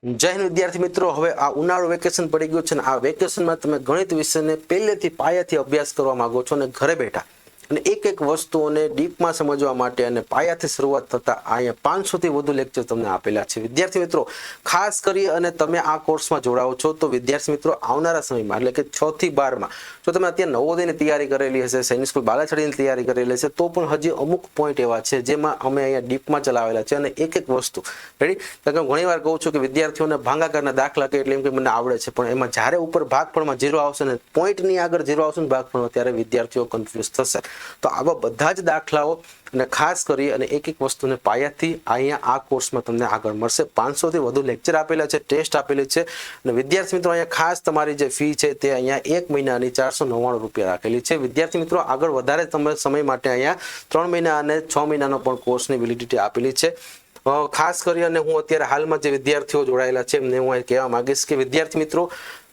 જય હિન્દ વિદ્યાર્થી મિત્રો, હવે આ ઉનાળુ વેકેશન પડી ગયું છે ને આ વેકેશનમાં તમે ગણિત વિષયને પહેલેથી પાયાથી અભ્યાસ કરવા માંગો છો અને ઘરે બેઠા અને એક એક વસ્તુઓને ડીપમાં સમજવા માટે અને પાયાથી શરૂઆત થતા અહીંયા 500 થી વધુ લેક્ચર તમને આપેલા છે. વિદ્યાર્થી મિત્રો, ખાસ કરી અને તમે આ કોર્સમાં જોડાઓ છો તો વિદ્યાર્થી મિત્રો આવનારા સમયમાં એટલે કે 6 થી 12માં જો તમે અત્યારે નવોદયની તૈયારી કરેલી હશે, સૈનિક સ્કૂલ બાલાછડીની તૈયારી કરેલી હશે તો પણ હજી અમુક પોઈન્ટ એવા છે જેમાં અમે અહીંયા ડીપમાં ચલાવેલા છે અને એક એક વસ્તુ રેડી. કારણ કે ઘણી વાર કહું છું કે વિદ્યાર્થીઓને ભાગાકારના દાખલા કે એટલે એમ કે મને આવડે છે, પણ એમાં જ્યારે ઉપર ભાગફળમાં 0 આવશે ને પોઈન્ટની આગળ 0 આવશે ને ભાગફળમાં ત્યારે વિદ્યાર્થીઓ કન્ફ્યુઝ થશે. તો આવા બધા જ દાખલાઓ અને ખાસ કરી અને એક એક વસ્તુને પાયાથી અહીંયા આ કોર્સમાં તમને આગળ મળશે. 500 થી વધુ લેક્ચર આપેલા છે, ટેસ્ટ આપેલી છે અને વિદ્યાર્થી મિત્રો અહીંયા ખાસ તમારી જે ફી છે તે અહીંયા 1 મહિનાની 499 રૂપિયા રાખેલી છે. વિદ્યાર્થી મિત્રો આગળ વધારે તમે સમય માટે અહીંયા 3 મહિના અને 6 મહિનાનો પણ કોર્સની વેલિડિટી આપેલી છે. ખાસ કરી અને હું અત્યારે હાલમાં જે વિદ્યાર્થીઓ જોડાયેલા છે એમને હું કહેવા માંગીશ કે વિદ્યાર્થી મિત્રો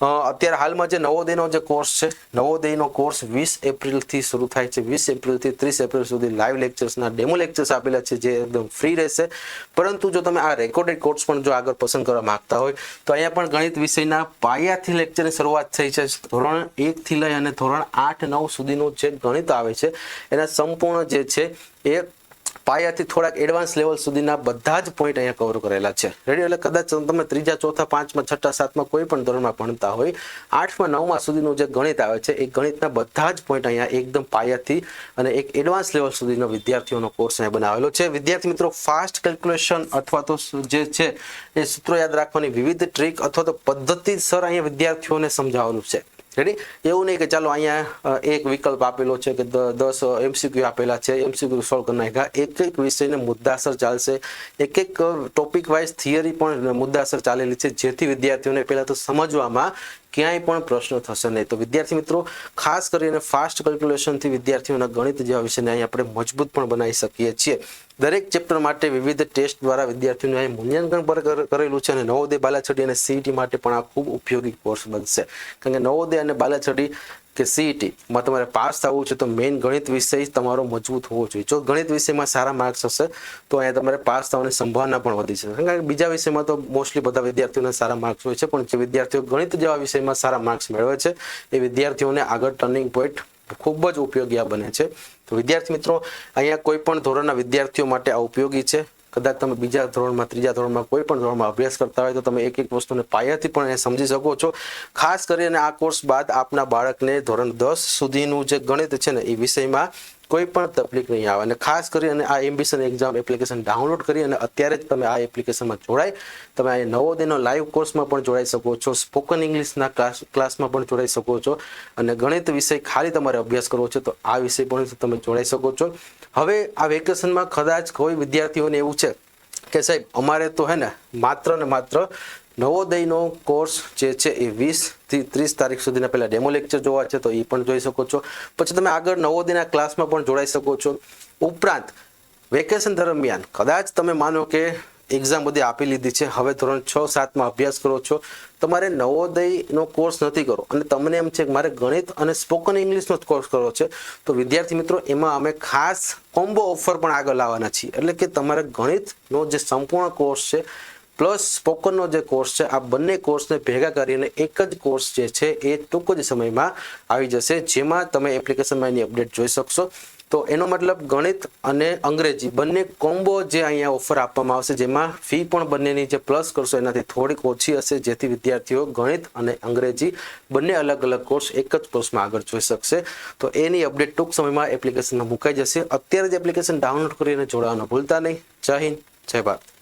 અત્યારે હાલમાં જે નવોદયનો જે કોર્સ છે, નવોદયનો કોર્સ 20 એપ્રિલથી શરૂ થાય છે. 20 એપ્રિલથી 30 એપ્રિલ સુધી લાઈવ લેક્ચર્સના ડેમો લેક્ચર્સ આપેલા છે જે એકદમ ફ્રી રહેશે. પરંતુ જો તમે આ રેકોર્ડેડ કોર્સ પણ જો આગળ પસંદ કરવા માંગતા હોય તો અહીંયા પણ ગણિત વિષયના પાયાથી લેક્ચરની શરૂઆત થઈ છે. ધોરણ 1 થી લઈ અને ધોરણ 8, 9 સુધીનું જે ગણિત આવે છે એના સંપૂર્ણ જે છે એ પાયાથી થોડાક એડવાન્સ લેવલ સુધીના બધા જ પોઈન્ટ અહીંયા કવર કરેલા છે. રેડી. એટલે કદાચ તમે 3જા, 4થા, 5મા, 6ઠા, 7મા કોઈ પણ ધોરણમાં ભણતા હોય 8મા, 9મા સુધીનું જે ગણિત આવે છે એ ગણિતના બધા જ પોઈન્ટ અહીંયા એકદમ પાયાથી અને એક એડવાન્સ લેવલ સુધીનો વિદ્યાર્થીઓનો કોર્સ અહીંયા બનાવેલો છે. વિદ્યાર્થી મિત્રો, ફાસ્ટ કેલ્ક્યુલેશન અથવા તો જે છે એ સૂત્રો યાદ રાખવાની વિવિધ ટ્રીક અથવા તો પદ્ધતિસર અહીંયા વિદ્યાર્થીઓને સમજાવેલું છે. રેડી. એવું નહીં કે ચાલો અહીંયા એક વિકલ્પ આપેલો છે કે 10 MCQ આપેલા છે, MCQ સોલ્વ કરી નાખ્યા. એક એક વિષયને મુદ્દાસર ચાલશે, એક એક ટોપિક વાઇઝ થિયરી પણ મુદ્દાસર ચાલેલી છે જેથી વિદ્યાર્થીઓને પહેલા તો સમજવામાં ક્યાંય પણ પ્રશ્ન થશે નહીં. તો વિદ્યાર્થી મિત્રો, ખાસ કરીને ફાસ્ટ કેલ્ક્યુલેશનથી વિદ્યાર્થીઓના ગણિત જેવા વિષયને અહીં આપણે મજબૂત પણ બનાવી શકીએ છીએ. દરેક ચેપ્ટર માટે વિવિધ ટેસ્ટ દ્વારા વિદ્યાર્થીઓને અહીં મૂલ્યાંકન પર કરેલું છે અને નવોદય, બાલાછડી અને CET માટે પણ આ ખૂબ ઉપયોગી કોર્સ બનશે. કારણ કે નવોદય અને બાલાછડી કે CET માં તમારે પાસ થવું છે તો મેઇન ગણિત વિષય તમારો મજબૂત હોવો જોઈએ. જો ગણિત વિષયમાં સારા માર્ક્સ હશે તો અહીંયા તમારે પાસ થવાની સંભાવના પણ વધી છે. કારણ કે બીજા વિષયમાં તો મોસ્ટલી બધા વિદ્યાર્થીઓને સારા માર્ક્સ હોય છે, પણ જે વિદ્યાર્થીઓ ગણિત જેવા વિષયમાં સારા માર્ક્સ મેળવે છે એ વિદ્યાર્થીઓને આગળ ટર્નિંગ પોઈન્ટ ખૂબ જ ઉપયોગી બને છે. તો વિદ્યાર્થી મિત્રો, અહીંયા કોઈ પણ ધોરણના વિદ્યાર્થીઓ માટે આ ઉપયોગી છે. કદાચ તમે બીજા ધોરણમાં, 3જા ધોરણમાં કોઈ પણ ધોરણમાં અભ્યાસ કરતા હોય તો તમે એક એક વસ્તુને પાયાથી પણ સમજી શકો છો. ખાસ કરીને આ કોર્સ બાદ આપના બાળકને ધોરણ 10 સુધીનું જે ગણિત છે ને એ વિષયમાં કોઈ પણ તકલીફ નહીં આવે. અને ખાસ કરી અને આ એમ્બિશન એક્ઝામ એપ્લિકેશન ડાઉનલોડ કરી અને અત્યારે જ તમે આ એપ્લિકેશનમાં જોડાઈ તમે આ નવોદયનો લાઈવ કોર્સમાં પણ જોડાઈ શકો છો, સ્પોકન ઇંગ્લિશના ક્લાસમાં પણ જોડાઈ શકો છો અને ગણિત વિષય ખાલી તમારે અભ્યાસ કરવો છે તો આ વિષય પણ તમે જોડાઈ શકો છો. હવે આ વેકેશનમાં કદાચ કોઈ વિદ્યાર્થીઓને એવું છે કે સાહેબ અમારે તો હે ને માત્ર નવોદયનો કોર્સ જે છે એ 20 થી 30 તારીખ સુધીના પહેલા ડેમો લેક્ચર જોવા છે તો એ પણ જોઈ શકો છો. પછી તમે આગળ નવોદયના ક્લાસમાં પણ જોડાઈ શકો છો. ઉપરાંત વેકેશન દરમિયાન કદાચ તમે માનો કે એક્ઝામ બધી આપી લીધી છે, હવે ધોરણ 6, 7માં અભ્યાસ કરો છો, તમારે નવોદયનો કોર્સ નથી કરો અને તમને એમ છે કે મારે ગણિત અને સ્પોકન ઇંગ્લિશનો જ કોર્સ કરવો છે તો વિદ્યાર્થી મિત્રો એમાં અમે ખાસ કોમ્બો ઓફર પણ આગળ લાવવાના છીએ. એટલે કે તમારે ગણિતનો જે સંપૂર્ણ કોર્સ છે પ્લસ સ્પોકનનો જે કોર્સ છે આ બંને કોર્સને ભેગા કરીને એક જ કોર્સ જે છે એ ટૂંક જ સમયમાં આવી જશે જેમાં તમે એપ્લિકેશનમાં એની અપડેટ જોઈ શકશો. તો એનો મતલબ ગણિત અને અંગ્રેજી બંને કોમ્બો જે અહીંયા ઓફર આપવામાં આવશે જેમાં ફી પણ બંનેની જે પ્લસ કરશો એનાથી થોડીક ઓછી હશે જેથી વિદ્યાર્થીઓ ગણિત અને અંગ્રેજી બંને અલગ અલગ કોર્સ એક જ કોર્સમાં આગળ જોઈ શકશે. તો એની અપડેટ ટૂંક સમયમાં એપ્લિકેશનમાં મુકાઈ જશે. અત્યારે જ એપ્લિકેશન ડાઉનલોડ કરીને જોડાવાનું ભૂલતા નહીં. જય હિન્દ, જય ભારત.